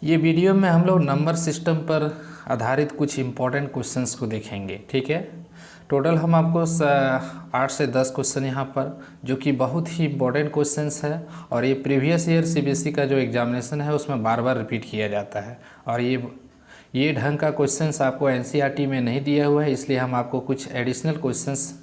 ये वीडियो में हम लोग नंबर सिस्टम पर आधारित कुछ इम्पोर्टेंट क्वेश्चंस को देखेंगे। ठीक है, टोटल हम आपको 8 से 10 क्वेश्चन यहाँ पर, जो कि बहुत ही इम्पोर्टेंट क्वेश्चंस है और ये प्रीवियस ईयर सीबीएसई का जो एग्जामिनेशन है उसमें बार बार रिपीट किया जाता है। और ये ढंग का क्वेश्चंस आपको एनसीईआरटी में नहीं दिया हुआ है, इसलिए हम आपको कुछ एडिशनल क्वेश्चंस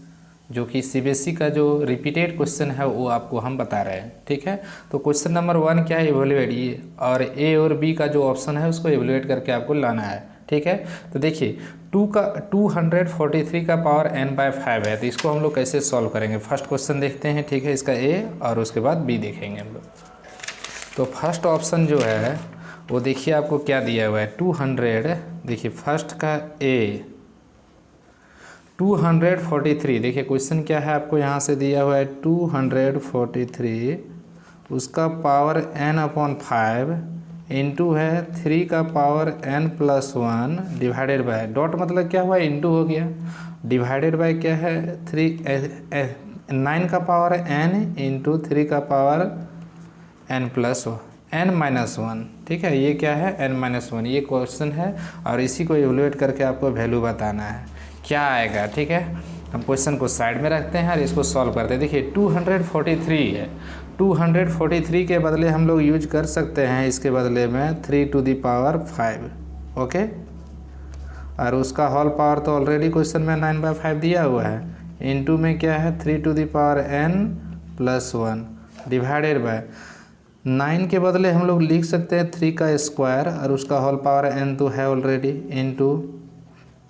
जो कि सीबीएसई का जो रिपीटेड क्वेश्चन है वो आपको हम बता रहे हैं। ठीक है, तो क्वेश्चन नंबर 1 क्या है, इवैल्यूएट, ये और ए और बी का जो ऑप्शन है उसको इवैल्यूएट करके आपको लाना है। ठीक है, तो देखिए 243 का पावर n/5 है, तो इसको हम लोग कैसे सॉल्व करेंगे, फर्स्ट क्वेश्चन देखते हैं। ठीक है, इसका ए और उसके बाद बी देखेंगे हम लोग। तो फर्स्ट ऑप्शन जो है वो देखिए आपको क्या दिया हुआ है, 200। देखिए फर्स्ट का ए 243, देखिए क्वेश्चन क्या है आपको यहाँ से दिया हुआ है 243, उसका पावर n/5 इंटू है 3 का power n+1 divided by, dot मतलब क्या हुआ, इंटू हो गया, डिवाइडेड बाय क्या है 9 का पावर n इंटू 3 का पावर n+1। ठीक है, ये क्या है n-1, ये क्वेश्चन है और इसी को इवैल्यूएट करके आपको वैल्यू बताना है क्या आएगा। ठीक है, हम क्वेश्चन को साइड में रखते हैं और इसको सॉल्व करते हैं। देखिए 243 है, 243 के बदले हम लोग यूज कर सकते हैं इसके बदले में 3⁵ ओके, और उसका होल पावर तो ऑलरेडी क्वेश्चन में 9/5 दिया हुआ है, इनटू में क्या है 3n+1 डिवाइडेड बाय 9 के बदले हम लोग लिख सकते हैं 3 का स्क्वायर और उसका होल पावर n तो है ऑलरेडी, इंटू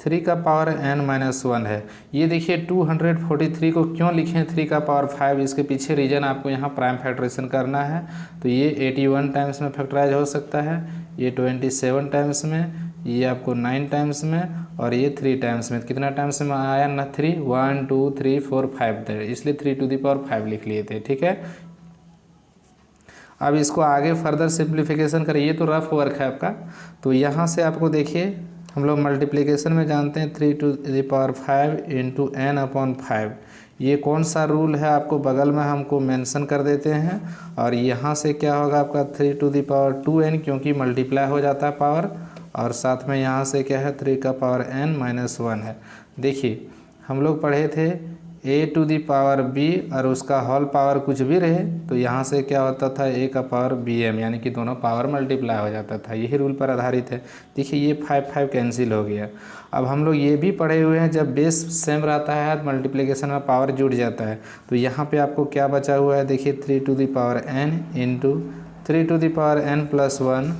3 का पावर n-1 है। ये देखिए 243 को क्यों लिखें 3 का पावर 5, इसके पीछे रीज़न आपको यहाँ प्राइम फैक्टराइजेशन करना है। तो ये 81 टाइम्स में फैक्टराइज हो सकता है, ये 27 टाइम्स में, ये आपको 9 टाइम्स में और ये 3 टाइम्स में। कितना टाइम्स में आया ना, 3, 1 2 3 4 5 इसलिए 3⁵ लिख लिए थे। ठीक है, अब इसको आगे फर्दर सिंप्लीफिकेशन करें, ये तो रफ वर्क है आपका। तो यहाँ से आपको देखिए हम लोग मल्टीप्लिकेशन में जानते हैं 3⁵ इंटू n/5, ये कौन सा रूल है आपको बगल में हमको मेंशन कर देते हैं। और यहाँ से क्या होगा आपका 3⁵2n, क्योंकि मल्टीप्लाई हो जाता है पावर, और साथ में यहाँ से क्या है 3 का पावर n-1 है। देखिए हम लोग पढ़े थे a⁵b और उसका होल पावर कुछ भी रहे तो यहाँ से क्या होता था a⁵bm, यानी कि दोनों पावर मल्टीप्लाई हो जाता था, यही रूल पर आधारित है। देखिए ये 5 कैंसिल हो गया। अब हम लोग ये भी पढ़े हुए हैं जब बेस सेम रहता है मल्टीप्लिकेशन में पावर जुड़ जाता है। तो यहाँ पे आपको क्या बचा हुआ है, देखिए 3n into 3n+1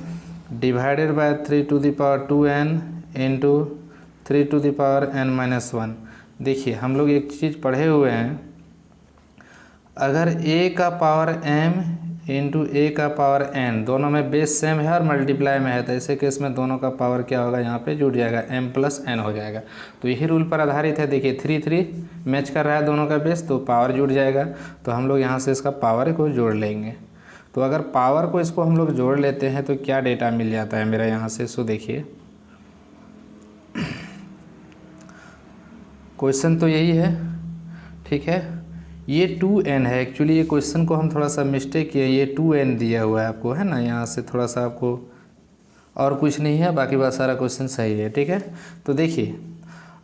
divided by 3⁵2n into 3n-1। देखिए हम लोग एक चीज़ पढ़े हुए हैं, अगर a का पावर m इंटू a का पावर n दोनों में बेस सेम है और मल्टीप्लाई में है, तो ऐसे केस में दोनों का पावर क्या होगा, यहाँ पे जुड़ जाएगा, m+n हो जाएगा। तो यही रूल पर आधारित है। देखिए 3 मैच कर रहा है दोनों का बेस, तो पावर जुड़ जाएगा। तो हम लोग यहाँ से इसका पावर को जोड़ लेंगे। तो अगर पावर को इसको हम लोग जोड़ लेते हैं तो क्या डेटा मिल जाता है मेरा यहाँ से, सो देखिए क्वेश्चन तो यही है। ठीक है, ये 2n है, एक्चुअली ये क्वेश्चन को हम थोड़ा सा मिस्टेक किए, ये 2n दिया हुआ है आपको, है ना, यहाँ से थोड़ा सा आपको, और कुछ नहीं है, बाकी बात सारा क्वेश्चन सही है। ठीक है, तो देखिए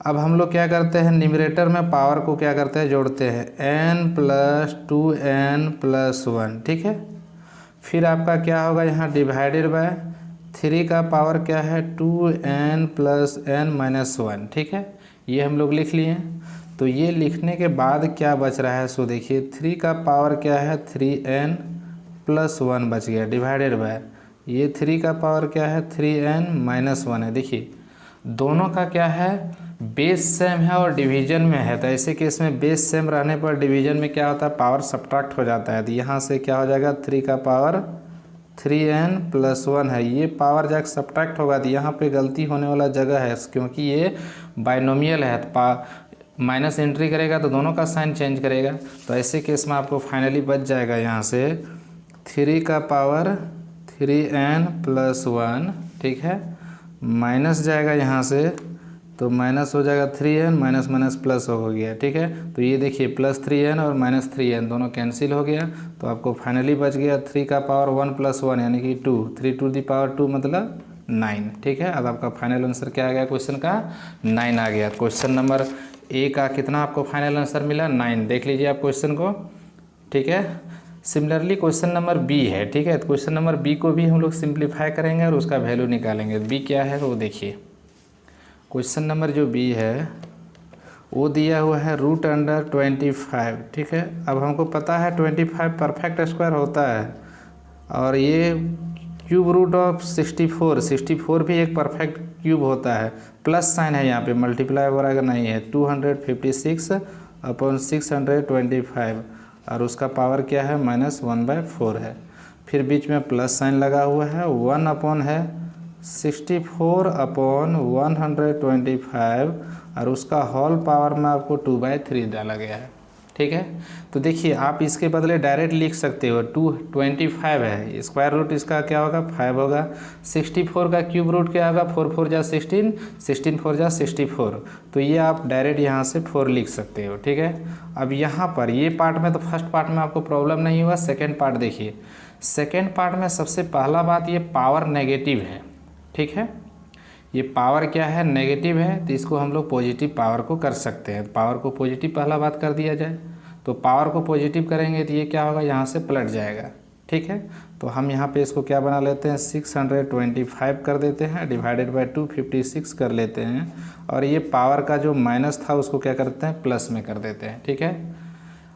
अब हम लोग क्या करते हैं, न्यूमरेटर में पावर को क्या करते हैं, जोड़ते हैं n+2n+1। ठीक है, फिर आपका क्या होगा, यहाँ डिवाइडेड बाय 3 का पावर क्या है 2n+n-1। ठीक है, ये हम लोग लिख लिए। तो ये लिखने के बाद क्या बच रहा है, सो देखिए 3 का पावर क्या है 3n+1 बच गया, डिवाइडेड बाय ये 3 का पावर क्या है 3n-1 है। देखिए दोनों का क्या है, बेस सेम है और डिवीजन में है, तो ऐसे केस में बेस सेम रहने पर डिवीजन में क्या होता है, पावर सब्ट्रैक्ट हो जाता है। तो यहाँ से क्या हो जाएगा 3 का पावर 3n+1 है, ये पावर जब सब्ट्रैक्ट होगा तो यहाँ पे गलती होने वाला जगह है, क्योंकि ये बाइनोमियल है, तो माइनस एंट्री करेगा तो दोनों का साइन चेंज करेगा। तो ऐसे केस में आपको फाइनली बच जाएगा यहाँ से 3 का पावर 3n+1। ठीक है, माइनस जाएगा यहाँ से तो माइनस हो जाएगा 3n, माइनस माइनस प्लस हो गया, ठीक है। तो ये देखिए +3n और -3n दोनों कैंसिल हो गया, तो आपको फाइनली बच गया 3 का पावर 1 + 1 यानी कि 2, 3 टू द पावर 2 मतलब 9, ठीक है। अब आपका फाइनल आंसर क्या आ गया क्वेश्चन का? 9 आ गया। क्वेश्चन नंबर ए का कितना आपको फाइनल आंसर मिला? 9। देख लीजिए आप क्वेश्चन को, ठीक है। सिमिलरली क्वेश्चन नंबर बी है, ठीक है। तो क्वेश्चन नंबर बी को भी हम लोग सिंप्लीफाई करेंगे और उसका वैल्यू निकालेंगे। बी क्या है वो देखिए। क्वेश्चन नंबर जो बी है वो दिया हुआ है √25, ठीक है। अब हमको पता है 25 परफेक्ट स्क्वायर होता है और ये क्यूब रूट ऑफ 64 भी एक परफेक्ट क्यूब होता है। प्लस साइन है यहाँ पे, मल्टीप्लाई वगैरह नहीं है। 256/625 और उसका पावर क्या है? -1/4 है। फिर बीच में प्लस साइन लगा हुआ है, 1 अपॉन है 64/125 और उसका होल पावर में आपको 2/3 डाला गया है, ठीक है। तो देखिए आप इसके बदले डायरेक्ट लिख सकते हो, 225 है, स्क्वायर रूट इसका क्या होगा? 5 होगा। 64 का क्यूब रूट क्या होगा? 4 4 जा 16, 16 4 जा 64। तो ये आप डायरेक्ट यहाँ से 4 लिख सकते हो, ठीक है। अब यहाँ पर ये पार्ट में तो फर्स्ट पार्ट में आपको प्रॉब्लम नहीं हुआ। सेकेंड पार्ट देखिए, सेकेंड पार्ट में सबसे पहला बात ये पावर नेगेटिव है, ठीक है। ये पावर क्या है? नेगेटिव है, तो इसको हम लोग पॉजिटिव पावर को कर सकते हैं। पावर को पॉजिटिव पहला बात कर दिया जाए, तो पावर को पॉजिटिव करेंगे तो ये क्या होगा? यहाँ से पलट जाएगा, ठीक है। तो हम यहाँ पे इसको क्या बना लेते हैं? 625 कर देते हैं, डिवाइडेड बाय 256 कर लेते हैं और ये पावर का जो माइनस था उसको क्या करते हैं? प्लस में कर देते हैं, ठीक है।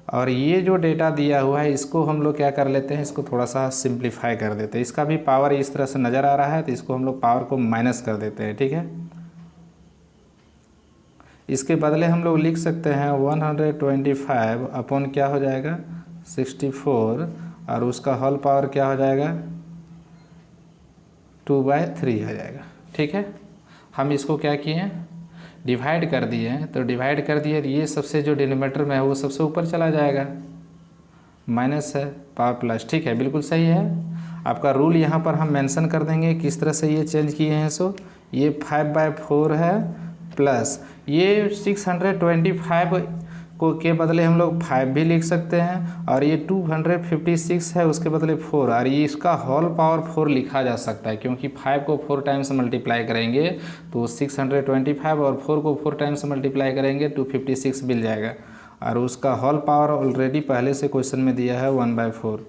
और ये जो डेटा दिया हुआ है इसको हम लोग क्या कर लेते हैं? इसको थोड़ा सा सिंप्लीफाई कर देते हैं। इसका भी पावर इस तरह से नज़र आ रहा है, तो इसको हम लोग पावर को माइनस कर देते हैं, ठीक है। इसके बदले हम लोग लिख सकते हैं 125 अपॉन क्या हो जाएगा? 64 और उसका होल पावर क्या हो जाएगा? 2/3 हो जाएगा, ठीक है। हम इसको क्या किए? डिवाइड कर दिए, तो डिवाइड कर दिए, ये सबसे जो डिनोमिनेटर में है वो सबसे ऊपर चला जाएगा, माइनस है पावर प्लस, ठीक है, बिल्कुल सही है। आपका रूल यहाँ पर हम मेंशन कर देंगे किस तरह से ये चेंज किए हैं। सो ये 5/4 है प्लस ये 625 को के बदले हम लोग 5 भी लिख सकते हैं और ये 256 है उसके बदले 4 और ये इसका होल पावर 4 लिखा जा सकता है, क्योंकि 5 को 4 टाइम्स मल्टीप्लाई करेंगे तो 625 और 4 को 4 टाइम्स मल्टीप्लाई करेंगे 256 मिल जाएगा और उसका होल पावर ऑलरेडी पहले से क्वेश्चन में दिया है 1/4।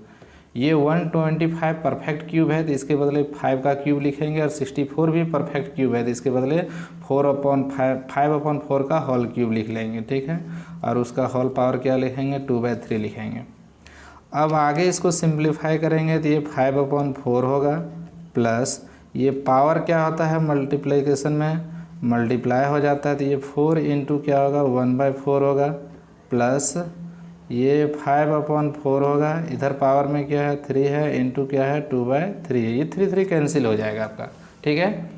ये 125 परफेक्ट क्यूब है तो इसके बदले 5 का क्यूब लिखेंगे और 64 भी परफेक्ट क्यूब है तो इसके बदले 5/4 का होल क्यूब लिख लेंगे, ठीक है। और उसका होल पावर क्या लिखेंगे? 2/3 लिखेंगे। अब आगे इसको सिंप्लीफाई करेंगे तो ये 5/4 होगा प्लस ये पावर क्या होता है मल्टीप्लिकेशन में मल्टीप्लाई हो जाता है तो ये 4 इंटू क्या होगा 1/4 होगा प्लस ये 5/4 होगा, इधर पावर में क्या है 3 है इंटू क्या है 2/3 है, ये 3 कैंसिल हो जाएगा आपका, ठीक है।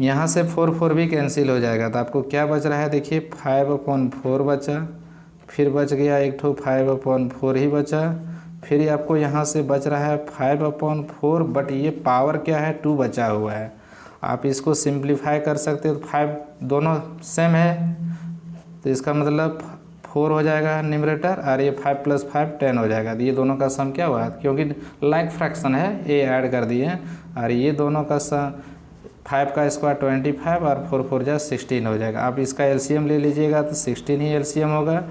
यहाँ से 4 भी कैंसिल हो जाएगा तो आपको क्या बच रहा है देखिए 5/4 बचा, फिर बच गया एक ठो 5/4 ही बचा, फिर आपको यहाँ से बच रहा है 5/4 बट ये पावर क्या है 2 बचा हुआ है। आप इसको सिंप्लीफाई कर सकते हो तो 5 दोनों सेम है तो इसका मतलब 4 हो जाएगा न्यूमरेटर और ये 5 + 5 10 हो जाएगा। तो ये दोनों का सम क्या हुआ क्योंकि लाइक फ्रैक्शन है ए ऐड कर दिए और ये दोनों का सम 5 का स्क्वायर 25 और 4 4 जा 16 हो जाएगा। आप इसका एलसीएम ले लीजिएगा तो 16 ही एलसीएम होगा,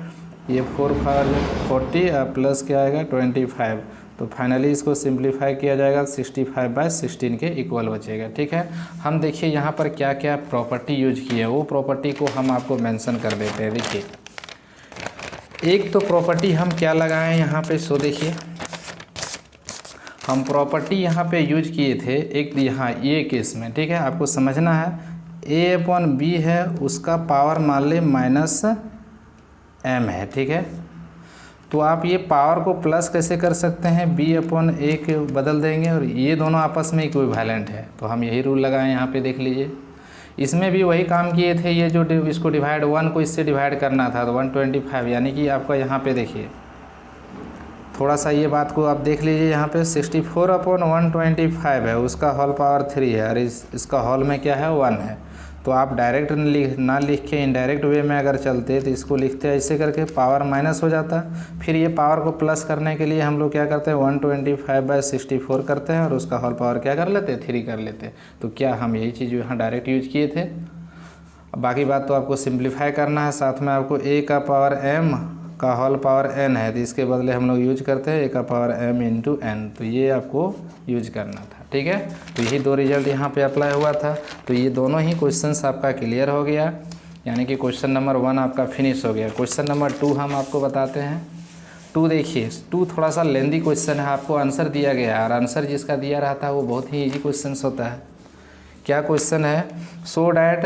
ये 4 5 40 और प्लस क्या आएगा 25। तो फाइनली इसको सिंप्लीफाई किया जाएगा 65/16 के इक्वल बचेगा, ठीक है। हम देखिए यहाँ पर क्या क्या प्रॉपर्टी यूज की है वो प्रॉपर्टी को हम आपको मेंशन कर देते हैं। देखिए एक तो प्रॉपर्टी हम क्या लगाएं यहाँ पे, सो देखिए हम प्रॉपर्टी यहाँ पे यूज किए थे एक यहाँ ये केस में, ठीक है। आपको समझना है a/b है उसका पावर मान ले -m है, ठीक है। तो आप ये पावर को प्लस कैसे कर सकते हैं b/a के बदल देंगे और ये दोनों आपस में इक्विवेलेंट है तो हम यही रूल लगाएं यहाँ पे देख लीजिए। इसमें भी वही काम किए थे, ये जो इसको डिवाइड 1 को इससे डिवाइड करना था तो 125 यानी कि आपका यहाँ पे देखिए थोड़ा सा ये बात को आप देख लीजिए यहाँ पे 64/125 है उसका होल पावर 3 है और इसका होल में क्या है 1 है तो आप डायरेक्ट ना लिख के इनडायरेक्ट वे में अगर चलते तो इसको लिखते ऐसे करके, पावर माइनस हो जाता। फिर ये पावर को प्लस करने के लिए हम लोग क्या करते हैं 125/64 करते हैं और उसका होल पावर क्या कर लेते हैं 3 कर लेते हैं। तो क्या हम यही चीज़ यहाँ डायरेक्ट यूज किए थे। बाकी बात तो आपको सिंप्लीफाई करना है, साथ में आपको a का पावर m का होल पावर n है तो इसके बदले हम लोग यूज करते हैं a का पावर m इंटू n। तो ये आपको यूज करना था, ठीक है। तो यही 2 रिजल्ट यहाँ पे अप्लाई हुआ था। तो ये दोनों ही क्वेश्चंस आपका क्लियर हो गया, यानी कि क्वेश्चन नंबर 1 आपका फिनिश हो गया। क्वेश्चन नंबर 2 हम आपको बताते हैं। 2 देखिए, 2 थोड़ा सा लेंदी क्वेश्चन है, आपको आंसर दिया गया है और आंसर जिसका दिया रहता है वो बहुत ही ईजी क्वेश्चन होता है। क्या क्वेश्चन है, सो डैट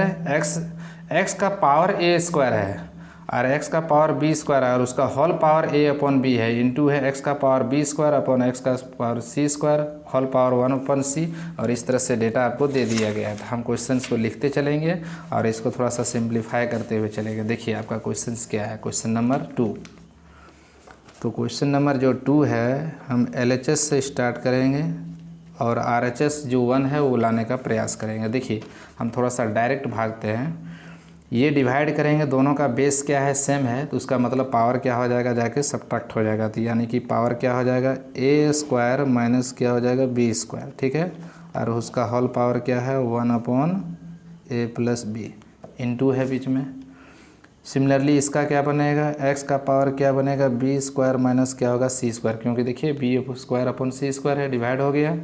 x का पावर a स्क्वायर है और x का पावर b स्क्वायर है और उसका whole power a upon b है, इंटू है x का power b square upon x का power c square whole power 1 upon c। और इस तरह से डेटा आपको दे दिया गया है। तो हम क्वेश्चंस को लिखते चलेंगे और इसको थोड़ा सा सिंप्लीफाई करते हुए चलेंगे। देखिए आपका क्वेश्चंस क्या है, क्वेश्चन नंबर 2। तो क्वेश्चन नंबर जो 2 है हम LHS से स्टार्ट करेंगे और RHS जो 1 है वो लाने का प्रयास करेंगे। देखिए हम थोड़ा सा डायरेक्ट भागते हैं, ये डिवाइड करेंगे, दोनों का बेस क्या है सेम है, तो उसका मतलब पावर क्या हो जाएगा जाके सब्ट्रैक्ट हो जाएगा। तो यानी कि पावर क्या हो जाएगा a स्क्वायर माइनस क्या हो जाएगा b स्क्वायर, ठीक है। और उसका होल पावर क्या है 1 अपॉन a प्लस बी, इंटू है बीच में। सिमिलरली इसका क्या बनेगा, x का पावर क्या बनेगा b स्क्वायर माइनस क्या होगा c स्क्वायर, क्योंकि देखिए b square upon c square है, डिवाइड हो गया।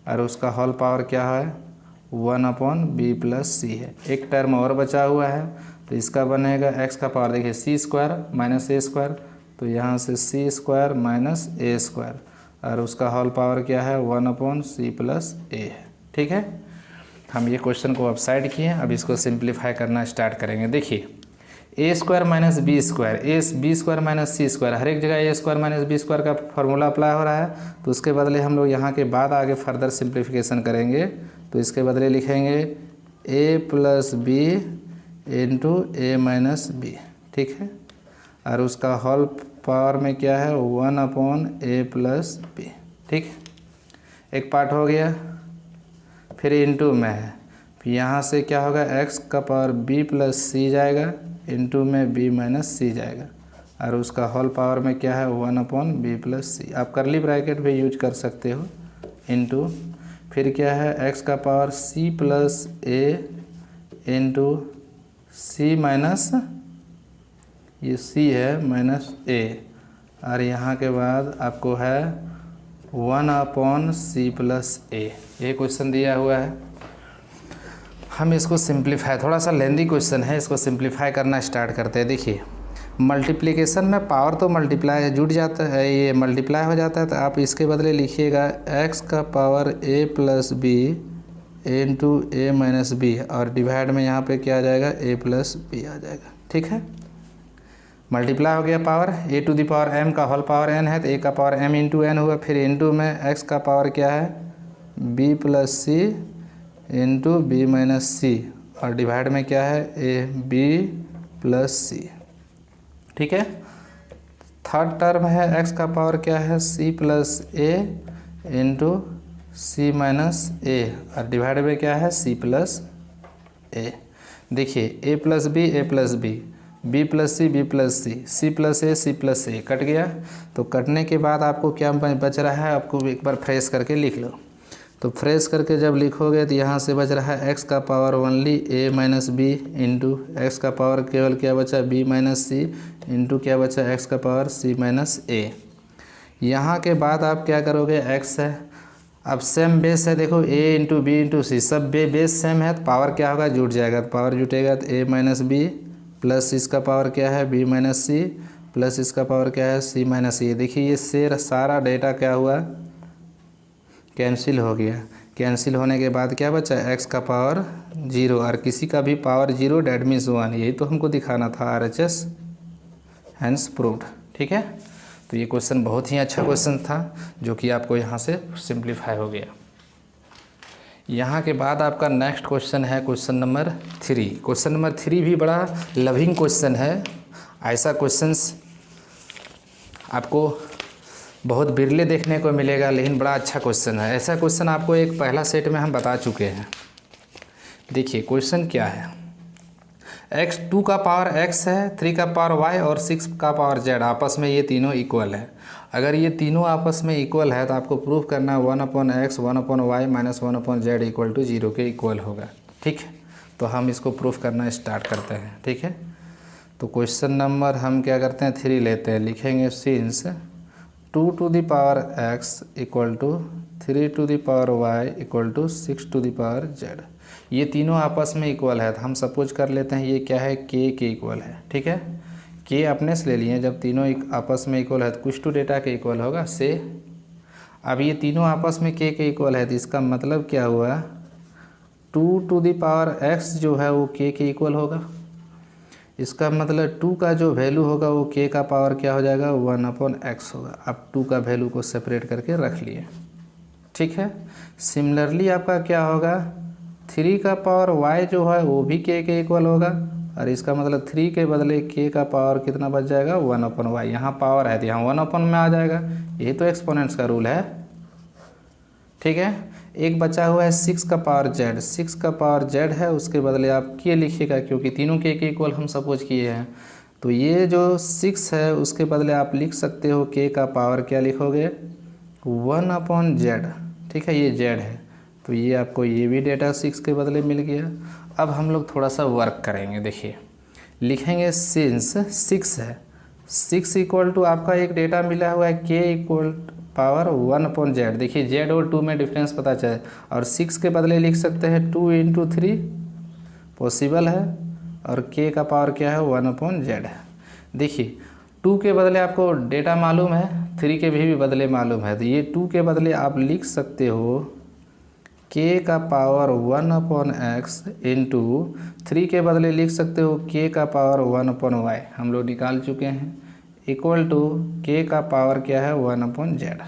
और उसका होल पावर क्या है 1 अपॉन बी प्लस सी है। एक टर्म और बचा हुआ है तो इसका बनेगा x का पावर देखिए सी स्क्वायर माइनस ए स्क्वायर, तो यहाँ से सी स्क्वायर माइनस ए स्क्वायर और उसका होल पावर क्या है 1 अपॉन सी प्लस ए है, ठीक है। हम ये क्वेश्चन को अपसाइड किए, अब इसको सिंप्लीफाई करना स्टार्ट करेंगे। देखिए A square minus B square, B square minus C square, हर एक जगह A square minus B square का फॉर्मूला अप्लाई हो रहा है। तो उसके बदले हम लोग यहाँ के बाद आगे फर्दर सिंप्लीफिकेशन करेंगे, तो इसके बदले लिखेंगे ए plus B into A minus B, ठीक है। और उसका होल पावर में क्या है 1 अपॉन ए प्लस बी, ठीक है। एक पार्ट हो गया, फिर इंटू में है, फिर यहाँ से क्या होगा x का पावर b प्लस सी जाएगा, इंटू में b माइनस सी जाएगा और उसका होल पावर में क्या है 1 अपॉन बी प्लस सी। आप करली ब्रैकेट भी यूज कर सकते हो, इंटू फिर क्या है x का पावर c प्लस ए इंटू सी माइनस ये c है माइनस a, और यहाँ के बाद आपको है 1 अपॉन सी प्लस ए। ये क्वेश्चन दिया हुआ है। हम इसको सिंप्लीफाई, थोड़ा सा लेंदी क्वेश्चन है, इसको सिंप्लीफाई करना स्टार्ट करते हैं। देखिए मल्टीप्लिकेशन में पावर तो मल्टीप्लाई जुड़ जाता है, ये मल्टीप्लाई हो जाता है, तो आप इसके बदले लिखिएगा x का power a plus B into A minus B और डिवाइड में यहाँ पे क्या आ जाएगा a प्लस बी आ जाएगा, ठीक है। मल्टीप्लाई हो गया power, a to the power m का होल पावर n है तो a का पावर m इंटू n हुआ, फिर इंटू में x का पावर क्या है b प्लस सी इंटू बी माइनस सी और डिवाइड में क्या है ए बी प्लस सी, ठीक है। थर्ड टर्म है x का पावर क्या है c प्लस ए इंटू सी माइनस ए और डिवाइड में क्या है c प्लस ए। देखिए a plus B A plus B, B plus C B plus C, C plus A cut गया। तो कटने के बाद आपको क्या बच रहा है, आपको एक बार फ्रेश करके लिख लो। तो फ्रेश करके जब लिखोगे तो यहाँ से बच रहा है x का power only a minus B into X का पावर केवल क्या बचा b माइनस सी इंटू क्या बचा x का पावर c माइनस a। यहाँ के बाद आप क्या करोगे, x है, अब सेम बेस है, देखो a इंटू बी इंटू सी, सब बेस सेम है तो पावर क्या होगा जुट जाएगा, तो पावर जुटेगा तो a माइनस बी प्लस इसका पावर क्या है b माइनस सी प्लस इसका पावर क्या है c माइनस ए। देखिए ये सारा डेटा क्या हुआ कैंसिल हो गया। कैंसिल होने के बाद क्या बचा x का पावर 0 और किसी का भी पावर 0 डेट मीन्स 1, यही तो हमको दिखाना था RHS हैंस प्रूव्ड, ठीक है। तो ये क्वेश्चन बहुत ही अच्छा क्वेश्चन था जो कि आपको यहाँ से सिंप्लीफाई हो गया। यहाँ के बाद आपका नेक्स्ट क्वेश्चन है क्वेश्चन नंबर 3। क्वेश्चन नंबर 3 भी बड़ा लविंग क्वेश्चन है। ऐसा क्वेश्चंस आपको बहुत बिरले देखने को मिलेगा, लेकिन बड़ा अच्छा क्वेश्चन है। ऐसा क्वेश्चन आपको एक पहला सेट में हम बता चुके हैं। देखिए क्वेश्चन क्या है, x 2 का पावर x है, 3 का पावर y और 6 का पावर z, आपस में ये तीनों इक्वल है। अगर ये तीनों आपस में इक्वल है तो आपको प्रूफ करना है 1/x 1/y minus 1/z equal to 0 के इक्वल होगा। ठीक है, तो हम इसको प्रूफ करना स्टार्ट करते हैं। ठीक है, तो क्वेश्चन नंबर हम क्या करते हैं 3 लेते हैं, लिखेंगे since 2 to the power x equal to 3 to the power y equal to 6 to the power z, ये तीनों आपस में इक्वल है। तो हम सपोज कर लेते हैं ये क्या है, k के इक्वल है। ठीक है, k अपने से ले लिए, जब तीनों आपस में इक्वल है तो कुछ टू डेटा के इक्वल होगा से। अब ये तीनों आपस में k के इक्वल है तो इसका मतलब क्या हुआ, 2 to the power x जो है वो k के इक्वल होगा। इसका मतलब 2 का जो वैल्यू होगा वो k का पावर क्या हो जाएगा 1/x होगा। अब 2 का वैल्यू को सेपरेट करके रख लिए। ठीक है, सिमिलरली आपका क्या होगा 3 का पावर y जो है वो भी k के इक्वल होगा, और इसका मतलब 3 के बदले k का पावर कितना बच जाएगा 1/y। यहाँ पावर है तो यहाँ 1 में आ जाएगा, यही तो एक्सपोनेंट्स का रूल है। ठीक है, एक बचा हुआ है 6 का पावर z, 6 का पावर z है, उसके बदले आप k लिखिएगा क्योंकि तीनों k के इक्वल हम सपोज किए हैं। तो ये जो 6 है उसके बदले आप लिख सकते हो k का पावर क्या लिखोगे 1/z। ठीक है, ये z है तो ये आपको ये भी डेटा 6 के बदले मिल गया। अब हम लोग थोड़ा सा वर्क करेंगे। देखिए लिखेंगे सिंस 6 है, 6 इक्वल टू आपका एक डेटा मिला हुआ है k इक्वल पावर 1/z। देखिए z और 2 में डिफरेंस पता चले, और 6 के बदले लिख सकते हैं 2 × 3 पॉसिबल है, और k का पावर क्या है 1/z है। देखिए 2 के बदले आपको डेटा मालूम है, 3 के भी बदले मालूम है, तो ये 2 के बदले आप लिख सकते हो k का पावर 1/x इंटू 3 के बदले लिख सकते हो k का पावर 1/y, हम लोग निकाल चुके हैं, इक्वल टू k का पावर क्या है 1/z।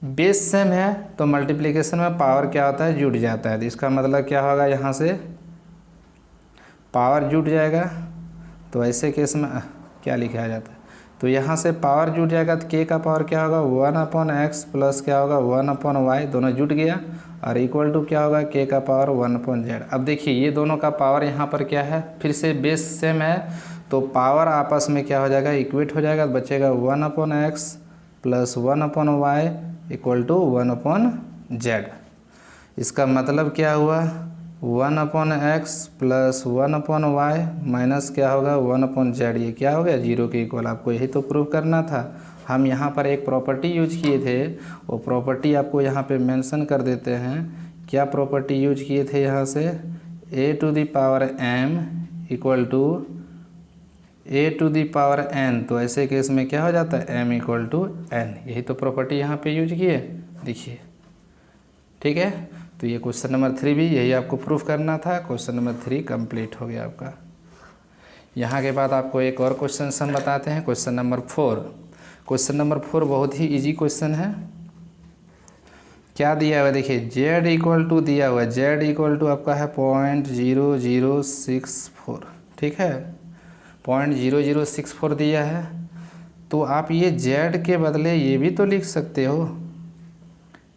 बेस सेम है तो मल्टीप्लिकेशन में पावर क्या होता है जुड़ जाता है, तो इसका मतलब क्या होगा यहाँ से पावर जुड़ जाएगा। तो ऐसे केस में क्या लिखा जाता है, तो यहाँ से पावर जुड़ जाएगा तो k का पावर क्या होगा 1/x प्लस क्या होगा 1/y, दोनों जुड़ गया, और इक्वल टू क्या होगा k का पावर 1/z। अब देखिए ये दोनों का पावर यहाँ पर क्या है, फिर से बेस सेम है तो पावर आपस में क्या हो जाएगा इक्वेट हो जाएगा, तो बचेगा 1/x plus 1/y equal to 1/z। इसका मतलब क्या हुआ 1/x प्लस 1/y माइनस क्या होगा 1/z, ये क्या हो गया 0 के इक्वल। आपको यही तो प्रूव करना था। हम यहाँ पर एक प्रॉपर्टी यूज किए थे, वो प्रॉपर्टी आपको यहाँ पे मेंशन कर देते हैं। क्या प्रॉपर्टी यूज किए थे यहाँ से, a to the power m equal to a to the power n, तो ऐसे केस में क्या हो जाता है m इक्वल टू n, यही तो प्रॉपर्टी यहाँ पे यूज किए। देखिए ठीक है, तो ये क्वेश्चन नंबर 3 भी यही आपको प्रूफ करना था। क्वेश्चन नंबर 3 कंप्लीट हो गया आपका। यहाँ के बाद आपको एक और क्वेश्चन हम बताते हैं, क्वेश्चन नंबर 4। क्वेश्चन नंबर 4 बहुत ही इजी क्वेश्चन है। क्या दिया हुआ है देखिए, z इक्वल टू दिया हुआ है, z इक्वल टू आपका है 0.0064। ठीक है, 0.0064 दिया है, तो आप ये z के बदले ये भी तो लिख सकते हो।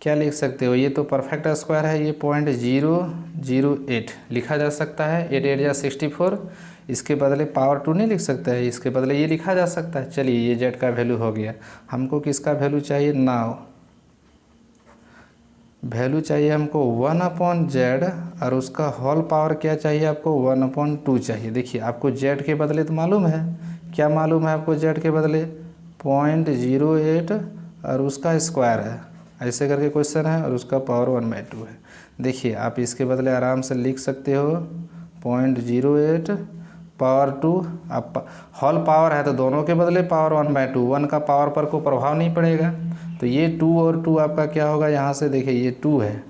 क्या लिख सकते हो, ये तो परफेक्ट स्क्वायर है, ये 0.008 लिखा जा सकता है, 8 8 64। इसके बदले पावर 2 नहीं लिख सकता है, इसके बदले ये लिखा जा सकता है। चलिए ये z का वैल्यू हो गया। हमको किसका वैल्यू चाहिए, नाउ वैल्यू चाहिए हमको 1/z, और उसका होल पावर क्या चाहिए आपको 1/2 चाहिए। देखिए आपको z के बदले तो मालूम है, क्या मालूम है आपको z के बदले 0.08 और उसका स्क्वायर है, ऐसे करके क्वेश्चन है, और उसका पावर 1/2 है। देखिए आप इसके बदले आराम से लिख सकते हो 0.08 पावर 2, आप होल पावर है तो दोनों के बदले पावर 1/2, 1 का पावर पर कोई प्रभाव नहीं पड़ेगा। तो ये 2 और 2 आपका क्या होगा, यहाँ से देखिए ये 2 है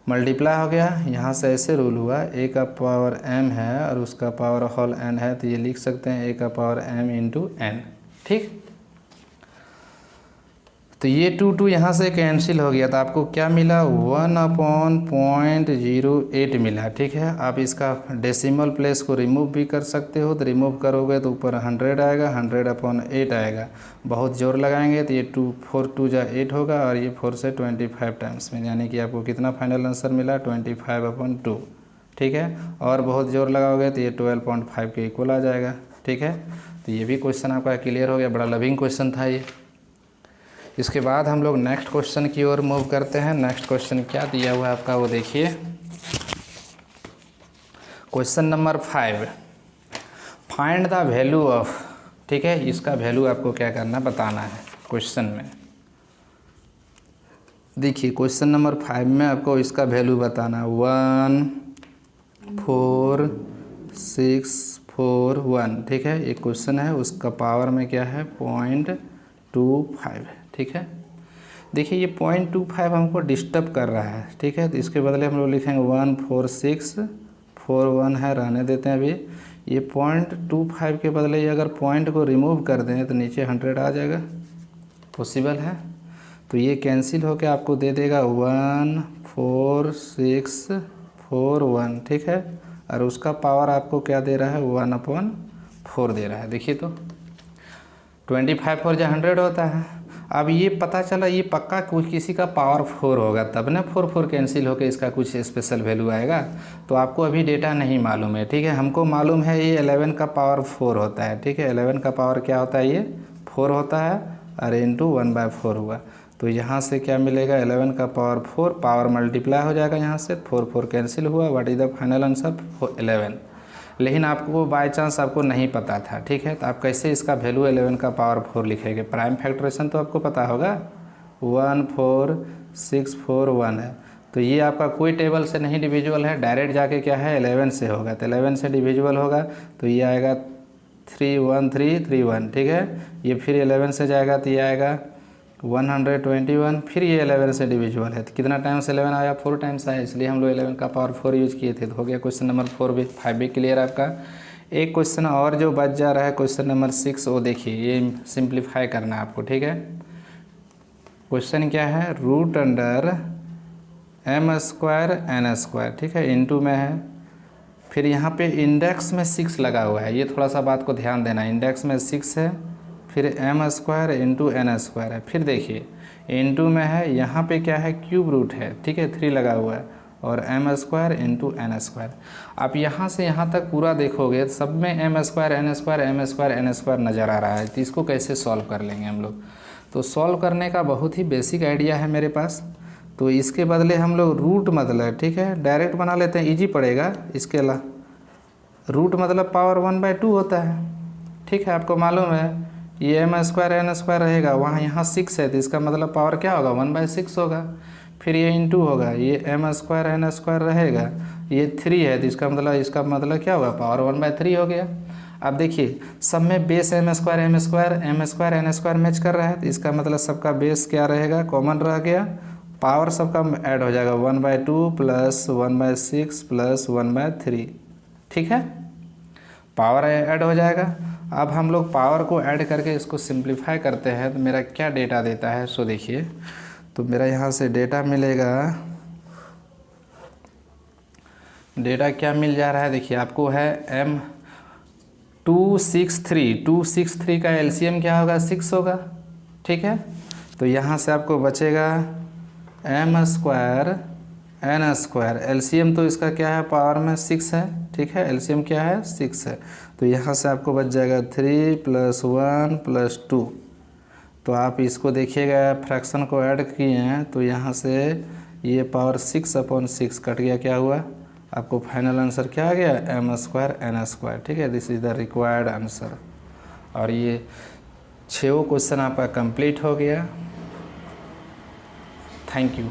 मल्टीप्लाई हो गया, यहाँ से ऐसे रूल हुआ, a का पावर m है और उसका पावर होल n है, तो ये लिख सकते हैं a का पावर m इंटू n। ठीक, तो ये 2 यहाँ से कैंसिल हो गया, तो आपको क्या मिला 1/0.08 मिला। ठीक है, आप इसका डेसिमल प्लेस को रिमूव भी कर सकते हो, तो रिमूव करोगे तो ऊपर 100 आएगा, 100/8 आएगा। बहुत जोर लगाएंगे तो ये 4 2 जा 8 होगा, और ये 4 से 25 टाइम्स में, यानी कि आपको कितना फाइनल आंसर मिला 25/2। ठीक है, और बहुत जोर लगाओगे तो ये 12.5 के इक्वल आ जाएगा। ठीक है, तो ये भी क्वेश्चन आपका क्लियर हो गया। बड़ा लविंग क्वेश्चन था ये। इसके बाद हम लोग नेक्स्ट क्वेश्चन की ओर मूव करते हैं। नेक्स्ट क्वेश्चन क्या दिया हुआ है आपका वो देखिए। Question number 5, find the value of. ठीक है, इसका वैल्यू आपको क्या करना बताना है क्वेश्चन में। देखिए क्वेश्चन नंबर 5 में आपको इसका वैल्यू बताना 14641। ठीक है, एक क्वेश्चन है, उसका पावर में क्या है 0.25। ठीक है, देखिए ये 0.25 हमको डिस्टर्ब कर रहा है। ठीक है, तो इसके बदले हम लोग लिखेंगे 14641 है, रहने देते हैं अभी। ये 0.25 के बदले अगर पॉइंट को रिमूव कर दें तो नीचे 100 आ जाएगा, पॉसिबल है। तो ये कैंसिल होकर आपको दे देगा 14641। ठीक है, और उसका पावर आपको क्या दे रहा है 1/4 दे रहा है। देखिए तो 25 4 जा 100 होता है। अब ये पता चला ये पक्का कुछ किसी का पावर 4 होगा, तब ना 4 4 कैंसिल होकर इसका कुछ स्पेशल वैल्यू आएगा। तो आपको अभी डेटा नहीं मालूम है। ठीक है, हमको मालूम है ये 11 का पावर 4 होता है। ठीक है, 11 का पावर क्या होता है, ये 4 होता है, और इंटू 1/4 हुआ। तो यहाँ से क्या मिलेगा 11 का पावर 4, पावर मल्टीप्लाई हो जाएगा यहाँ से, 4 4 कैंसिल हुआ। What is the final answer 11। लेकिन आपको बाय चांस आपको नहीं पता था। ठीक है, तो आप कैसे इसका वैल्यू 11 का पावर 4 लिखेंगे। प्राइम फैक्टरेशन तो आपको पता होगा 14641 है। तो ये आपका कोई टेबल से नहीं डिविजिबल है, डायरेक्ट जाके क्या है 11 से होगा। तो 11 से डिविजिबल होगा तो ये आएगा 31331। ठीक है, ये फिर 11 से जाएगा तो ये आएगा 121। फिर ये 11 से डिविजिबल है, तो कितना टाइम्स 11 आया 4 टाइम्स आया, इसलिए हम लोग 11 का पावर 4 यूज किए थे। तो हो गया क्वेश्चन नंबर 4 भी 5 भी क्लियर आपका। एक क्वेश्चन और जो बच जा रहा है क्वेश्चन नंबर 6, वो देखिए, ये सिंप्लीफाई करना है आपको। ठीक है, क्वेश्चन क्या है रूट अंडर m² n²। ठीक है, इनटू में है, फिर यहाँ पे इंडेक्स में 6 लगा हुआ है। ये थोड़ा सा बात को ध्यान देना, इंडेक्स में 6 है, फिर m² इंटू n² है। फिर देखिए इंटू में है, यहाँ पे क्या है क्यूब रूट है। ठीक है, 3 लगा हुआ है, और m² इंटू n²। आप यहाँ से यहाँ तक पूरा देखोगे सब में m² n² नज़र आ रहा है। तो इसको कैसे सॉल्व कर लेंगे हम लोग। तो सॉल्व करने का बहुत ही बेसिक आइडिया है मेरे पास। तो इसके बदले हम लोग रूट मतलब, ठीक है, डायरेक्ट बना लेते हैं, इजी पड़ेगा। इसके अलावा रूट मतलब पावर 1/2 होता है। ठीक है, आपको मालूम है ये m² n² रहेगा, वहाँ यहाँ 6 है, तो इसका मतलब पावर क्या होगा 1/6 होगा। फिर ये इंटू होगा, ये m² n² रहेगा, ये 3 है, तो इसका मतलब क्या होगा पावर 1/3 हो गया। अब देखिए सब में बेस m² n² मैच कर रहा है, तो इसका मतलब सबका बेस क्या रहेगा कॉमन रह गया, पावर सबका ऐड हो जाएगा 1/2 प्लस 1/6 प्लस 1/3। ठीक है, पावर ऐड हो जाएगा। अब हम लोग पावर को ऐड करके इसको सिंप्लीफाई करते हैं, तो मेरा क्या डेटा देता है सो देखिए। तो मेरा यहाँ से डेटा मिलेगा, डेटा क्या मिल जा रहा है देखिए, आपको है m263 का एलसीएम क्या होगा 6 होगा। ठीक है, तो यहाँ से आपको बचेगा m² n²। एलसीएम तो इसका क्या है पावर में 6 है। ठीक है, एलसीएम क्या है 6 है, तो यहाँ से आपको बच जाएगा 3 + 1 + 2। तो आप इसको देखिएगा, फ्रैक्शन को ऐड किए हैं, तो यहाँ से ये पावर 6/6 कट गया, क्या हुआ आपको फाइनल आंसर क्या आ गया m² n²। ठीक है, this is the required answer. और ये 6 क्वेश्चन आपका कंप्लीट हो गया। Thank you.